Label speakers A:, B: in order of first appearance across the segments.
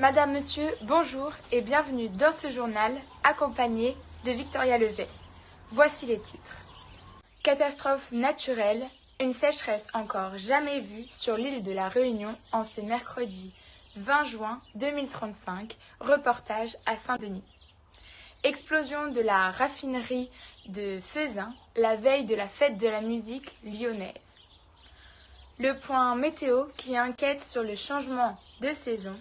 A: Madame, Monsieur, bonjour et bienvenue dans ce journal accompagné de Victoria Levet. Voici les titres. Catastrophe naturelle, une sécheresse encore jamais vue sur l'île de la Réunion en ce mercredi 20 juin 2035, reportage à Saint-Denis. Explosion de la raffinerie de Fezin la veille de la fête de la musique lyonnaise. Le point météo qui inquiète sur le changement de saison.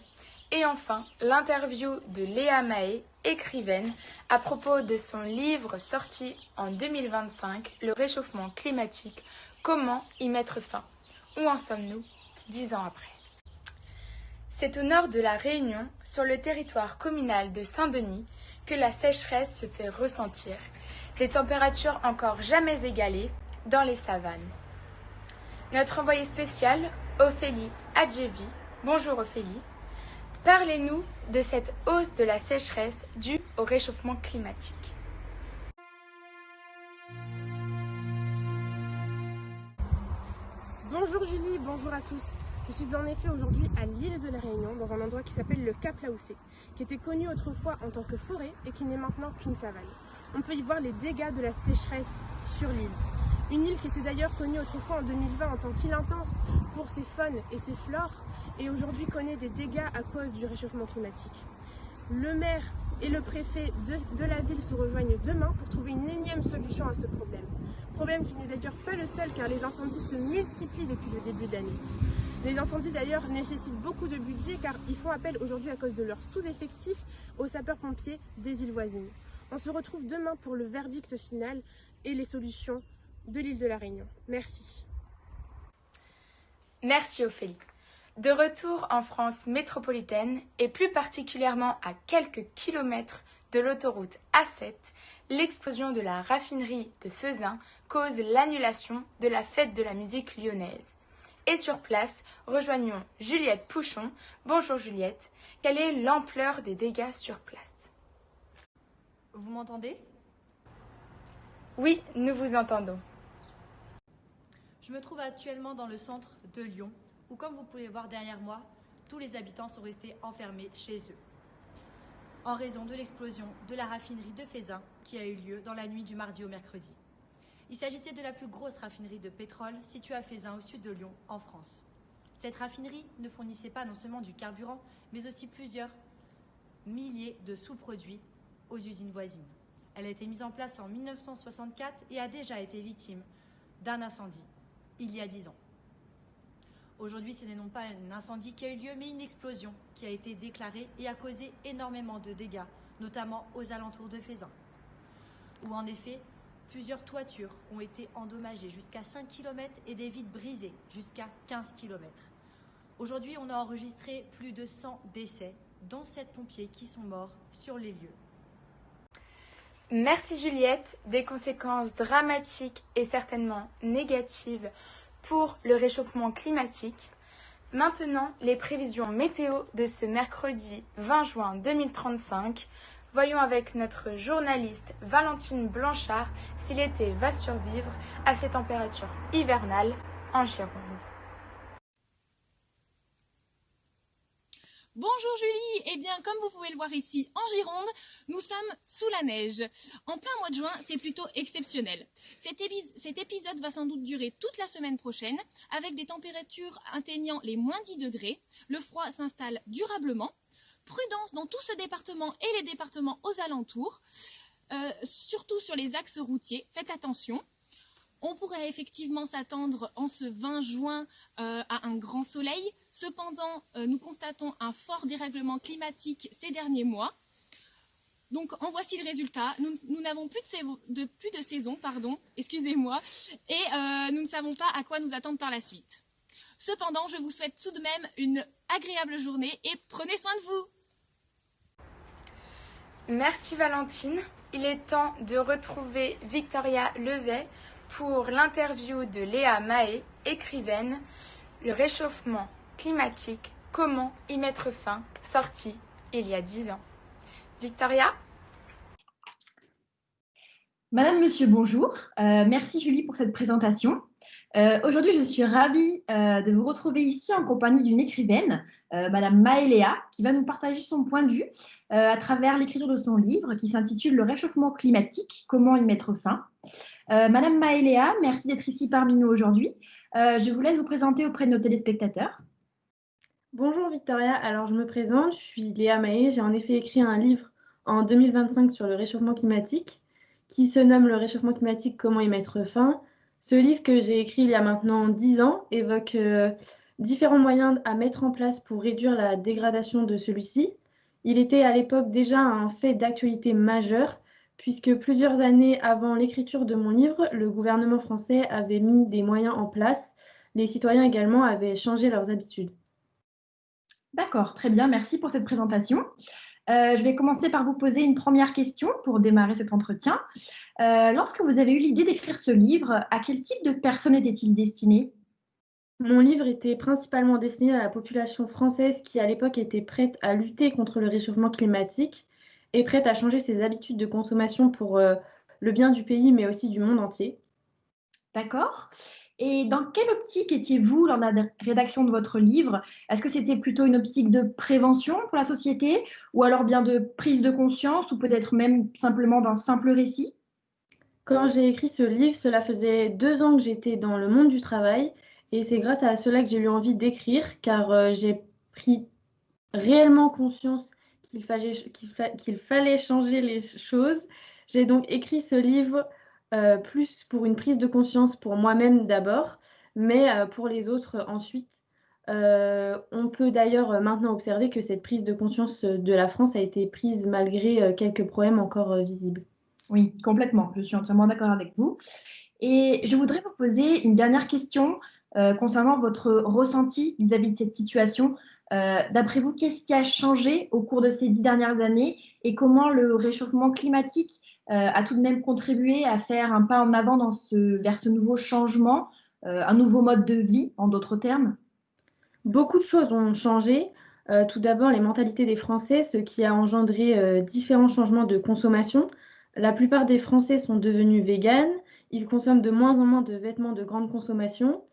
A: Et enfin, l'interview de Léa Mahé, écrivaine, à propos de son livre sorti en 2025, Le réchauffement climatique, comment y mettre fin? Où en sommes-nous 10 ans après? C'est au nord de la Réunion, sur le territoire communal de Saint-Denis, que la sécheresse se fait ressentir. Des températures encore jamais égalées dans les savanes. Notre envoyée spéciale, Ophélie Adjevi, bonjour Ophélie, parlez-nous de cette hausse de la sécheresse due au réchauffement climatique.
B: Bonjour Julie, bonjour à tous. Je suis en effet aujourd'hui à l'île de la Réunion, dans un endroit qui s'appelle le Cap Laoussé, qui était connu autrefois en tant que forêt et qui n'est maintenant qu'une savane. On peut y voir les dégâts de la sécheresse sur l'île. Une île qui était d'ailleurs connue autrefois en 2020 en tant qu'île intense pour ses faunes et ses flores, et aujourd'hui connaît des dégâts à cause du réchauffement climatique. Le maire et le préfet de la ville se rejoignent demain pour trouver une énième solution à ce problème. Problème qui n'est d'ailleurs pas le seul car les incendies se multiplient depuis le début de l'année. Les incendies d'ailleurs nécessitent beaucoup de budget car ils font appel aujourd'hui à cause de leur sous-effectif aux sapeurs-pompiers des îles voisines. On se retrouve demain pour le verdict final et les solutions de l'île de la Réunion. Merci.
A: Merci Ophélie. De retour en France métropolitaine et plus particulièrement à quelques kilomètres de l'autoroute A7, l'explosion de la raffinerie de Fezin cause l'annulation de la fête de la musique lyonnaise. Et sur place, rejoignons Juliette Pouchon. Bonjour Juliette, quelle est l'ampleur des dégâts sur place?
C: Vous m'entendez?
A: Oui, nous vous entendons.
C: Je me trouve actuellement dans le centre de Lyon, où comme vous pouvez voir derrière moi, tous les habitants sont restés enfermés chez eux, en raison de l'explosion de la raffinerie de Fezin qui a eu lieu dans la nuit du mardi au mercredi. Il s'agissait de la plus grosse raffinerie de pétrole située à Fezin au sud de Lyon, en France. Cette raffinerie ne fournissait pas non seulement du carburant, mais aussi plusieurs milliers de sous-produits aux usines voisines. Elle a été mise en place en 1964 et a déjà été victime d'un incendie, il y a 10 ans. Aujourd'hui, ce n'est non pas un incendie qui a eu lieu, mais une explosion qui a été déclarée et a causé énormément de dégâts, notamment aux alentours de Fezin, où en effet, plusieurs toitures ont été endommagées jusqu'à 5 km et des vitres brisées jusqu'à 15 km. Aujourd'hui, on a enregistré plus de 100 décès, dont 7 pompiers qui sont morts sur les lieux.
A: Merci Juliette, des conséquences dramatiques et certainement négatives pour le réchauffement climatique. Maintenant, les prévisions météo de ce mercredi 20 juin 2035. Voyons avec notre journaliste Valentine Blanchard si l'été va survivre à ces températures hivernales en Gironde.
D: Bonjour Julie, eh bien comme vous pouvez le voir ici en Gironde, nous sommes sous la neige. En plein mois de juin, c'est plutôt exceptionnel. Cet épisode va sans doute durer toute la semaine prochaine, avec des températures atteignant les moins 10 degrés. Le froid s'installe durablement. Prudence dans tout ce département et les départements aux alentours, surtout sur les axes routiers, faites attention. On pourrait effectivement s'attendre en ce 20 juin à un grand soleil. Cependant, nous constatons un fort dérèglement climatique ces derniers mois. Donc, en voici le résultat. Nous n'avons plus de saison, excusez-moi, et nous ne savons pas à quoi nous attendre par la suite. Cependant, je vous souhaite tout de même une agréable journée et prenez soin de vous.
A: Merci Valentine. Il est temps de retrouver Victoria Levet pour l'interview de Léa Mahé, écrivaine, Le réchauffement climatique, comment y mettre fin, sorti il y a 10 ans. Victoria?
E: Madame, Monsieur, bonjour. Merci Julie pour cette présentation. Aujourd'hui, je suis ravie de vous retrouver ici en compagnie d'une écrivaine, Madame Maëléa, qui va nous partager son point de vue à travers l'écriture de son livre qui s'intitule Le réchauffement climatique, comment y mettre fin. Madame Maëléa, merci d'être ici parmi nous aujourd'hui. Je vous laisse vous présenter auprès de nos téléspectateurs.
F: Bonjour Victoria, alors je me présente, je suis Léa Mahé, j'ai en effet écrit un livre en 2025 sur le réchauffement climatique qui se nomme Le réchauffement climatique, comment y mettre fin. Ce livre que j'ai écrit il y a maintenant 10 ans évoque différents moyens à mettre en place pour réduire la dégradation de celui-ci. Il était à l'époque déjà un fait d'actualité majeur puisque plusieurs années avant l'écriture de mon livre, le gouvernement français avait mis des moyens en place. Les citoyens également avaient changé leurs habitudes.
E: D'accord, très bien, merci pour cette présentation. Je vais commencer par vous poser une première question pour démarrer cet entretien. Lorsque vous avez eu l'idée d'écrire ce livre, à quel type de personnes était-il destiné?
F: Mon livre était principalement destiné à la population française qui, à l'époque, était prête à lutter contre le réchauffement climatique et prête à changer ses habitudes de consommation pour le bien du pays, mais aussi du monde entier.
E: D'accord. Et dans quelle optique étiez-vous lors de la rédaction de votre livre? Est-ce que c'était plutôt une optique de prévention pour la société ou alors bien de prise de conscience ou peut-être même simplement d'un simple récit?
F: Quand j'ai écrit ce livre, cela faisait 2 ans que j'étais dans le monde du travail et c'est grâce à cela que j'ai eu envie d'écrire car j'ai pris réellement conscience qu'il fallait changer les choses. J'ai donc écrit ce livre plus pour une prise de conscience pour moi-même d'abord, mais pour les autres ensuite. On peut d'ailleurs maintenant observer que cette prise de conscience de la France a été prise malgré quelques problèmes encore visibles.
E: Oui, complètement. Je suis entièrement d'accord avec vous. Et je voudrais vous poser une dernière question concernant votre ressenti vis-à-vis de cette situation. D'après vous, qu'est-ce qui a changé au cours de ces 10 dernières années et comment le réchauffement climatique a tout de même contribué à faire un pas en avant vers ce nouveau changement, un nouveau mode de vie, en d'autres termes?
F: Beaucoup de choses ont changé. Tout d'abord, les mentalités des Français, ce qui a engendré différents changements de consommation. La plupart des Français sont devenus véganes. Ils consomment de moins en moins de vêtements de grande consommation.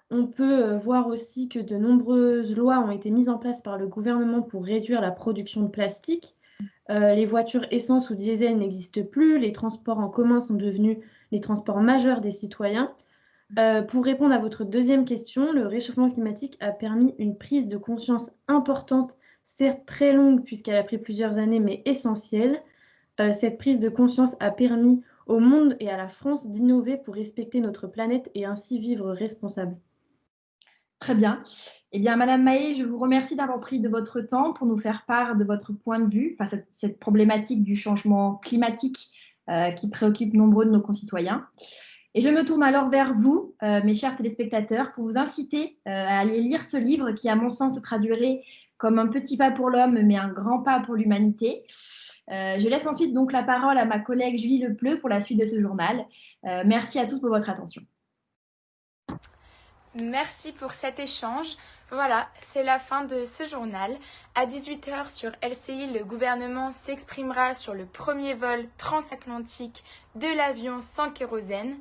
F: On peut voir aussi que de nombreuses lois ont été mises en place par le gouvernement pour réduire la production de plastique. Les voitures essence ou diesel n'existent plus. Les transports en commun sont devenus les transports majeurs des citoyens. Pour répondre à votre deuxième question, le réchauffement climatique a permis une prise de conscience importante, certes très longue puisqu'elle a pris plusieurs années, mais essentielle. Cette prise de conscience a permis au monde et à la France d'innover pour respecter notre planète et ainsi vivre responsable.
E: Très bien. Eh bien, Madame Mahé, je vous remercie d'avoir pris de votre temps pour nous faire part de votre point de vue face à cette problématique du changement climatique qui préoccupe nombreux de nos concitoyens. Et je me tourne alors vers vous, mes chers téléspectateurs, pour vous inciter à aller lire ce livre qui, à mon sens, se traduirait comme un petit pas pour l'homme, mais un grand pas pour l'humanité. Je laisse ensuite donc la parole à ma collègue Julie Lepleu pour la suite de ce journal. Merci à tous pour votre attention.
A: Merci pour cet échange. Voilà, c'est la fin de ce journal. À 18h sur LCI, le gouvernement s'exprimera sur le premier vol transatlantique de l'avion sans kérosène.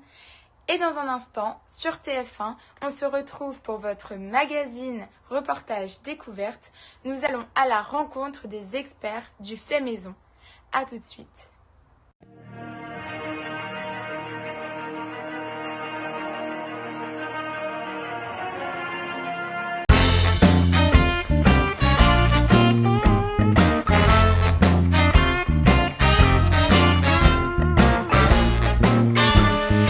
A: Et dans un instant, sur TF1, on se retrouve pour votre magazine reportage découverte. Nous allons à la rencontre des experts du fait maison. À tout de suite.